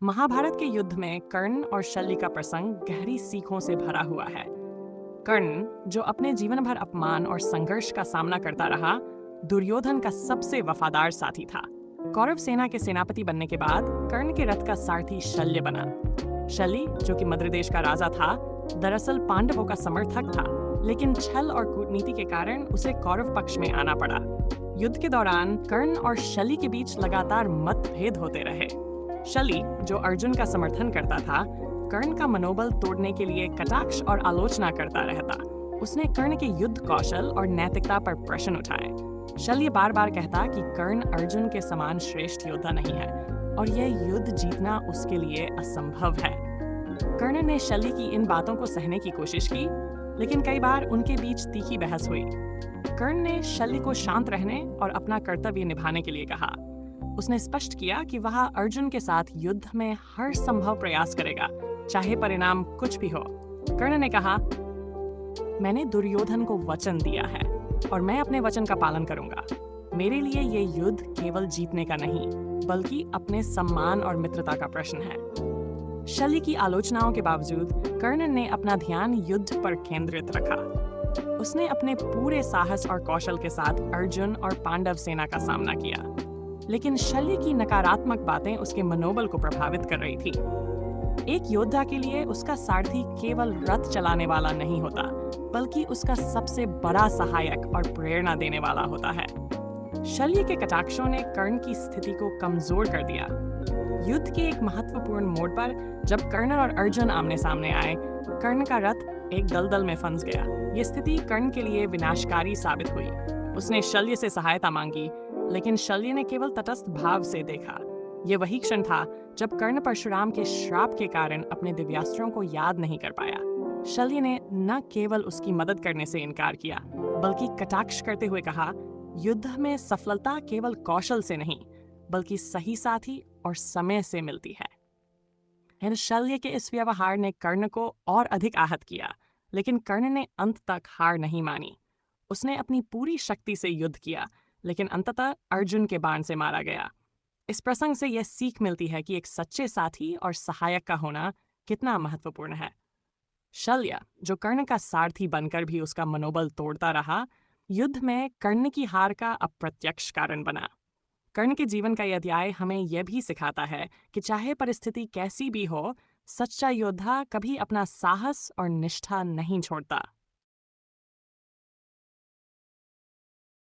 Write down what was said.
महाभारत के युद्ध में कर्ण और शल्य का प्रसंग गहरी सीखों से भरा हुआ है। कर्ण, जो अपने जीवन भर अपमान और संघर्ष का सामना करता रहा, दुर्योधन का सबसे वफादार साथी था। कौरव सेना के सेनापति बनने के बाद कर्ण के रथ का सारथी शल्य बना। शल्य, जो कि मद्र देश का राजा था, दरअसल पांडवों का समर्थक था, लेकिन छल और कूटनीति के कारण उसे कौरव पक्ष में आना पड़ा। युद्ध के दौरान कर्ण और शल्य के बीच लगातार मतभेद होते रहे। शल्य, जो अर्जुन का समर्थन करता था, कर्ण का मनोबल तोड़ने के लिए कटाक्ष और आलोचना करता रहता। उसने कर्ण के युद्ध कौशल और नैतिकता पर प्रश्न उठाए। शल्य बार बार कहता कि कर्ण अर्जुन के समान श्रेष्ठ योद्धा नहीं है और यह युद्ध जीतना उसके लिए असंभव है। कर्ण ने शल्य की इन बातों को सहने की कोशिश की, लेकिन कई बार उनके बीच तीखी बहस हुई। कर्ण ने शल्य को शांत रहने और अपना कर्तव्य निभाने के लिए कहा। उसने स्पष्ट किया कि वह अर्जुन के साथ युद्ध में हर संभव प्रयास करेगा, चाहे परिणाम कुछ भी हो। कर्ण ने कहा, मैंने दुर्योधन को वचन दिया है और मैं अपने वचन का पालन करूंगा। मेरे लिए ये युद्ध केवल जीतने का नहीं, बल्कि अपने सम्मान और मित्रता का प्रश्न है। शल्य की आलोचनाओं के बावजूद कर्ण ने अपना ध्यान युद्ध पर केंद्रित रखा। उसने अपने पूरे साहस और कौशल के साथ अर्जुन और पांडव सेना का सामना किया, लेकिन शल्य की नकारात्मक बातें उसके मनोबल को प्रभावित कर रही थी। एक योद्धा के लिए उसका सारथी केवल रथ चलाने वाला नहीं होता, बल्कि उसका सबसे बड़ा सहायक और प्रेरणा देने वाला होता है। शल्य के कटाक्षों ने कर्ण की स्थिति को कमजोर कर दिया। युद्ध के एक महत्वपूर्ण मोड़ पर जब कर्ण और अर्जुन आमने सामने आए, कर्ण का रथ एक दलदल में फंस गया। ये स्थिति कर्ण के लिए विनाशकारी साबित हुई। उसने शल्य से सहायता मांगी, लेकिन शल्य ने केवल तटस्थ भाव से देखा। ये वही क्षण था जब कर्ण परशुराम के श्राप के कारण अपने दिव्यास्त्रों को याद नहीं कर पाया। शल्य ने न केवल उसकी मदद करने से इनकार किया, बल्कि कटाक्ष करते हुए कहा, युद्ध में सफलता केवल कौशल से नहीं, बल्कि सही साथी और समय से मिलती है। शल्य के इस व्यवहार ने कर्ण को और अधिक आहत किया, लेकिन कर्ण ने अंत तक हार नहीं मानी। उसने अपनी पूरी शक्ति से युद्ध किया, लेकिन अंततः अर्जुन के बाण से मारा गया। इस प्रसंग से यह सीख मिलती है कि एक सच्चे साथी और सहायक का होना कितना महत्वपूर्ण है। शल्य, जो कर्ण का सारथी बनकर भी उसका मनोबल तोड़ता रहा, युद्ध में कर्ण की हार का अप्रत्यक्ष कारण बना। कर्ण के जीवन का यह अध्याय हमें यह भी सिखाता है कि चाहे परिस्थिति कैसी भी हो, सच्चा योद्धा कभी अपना साहस और निष्ठा नहीं छोड़ता।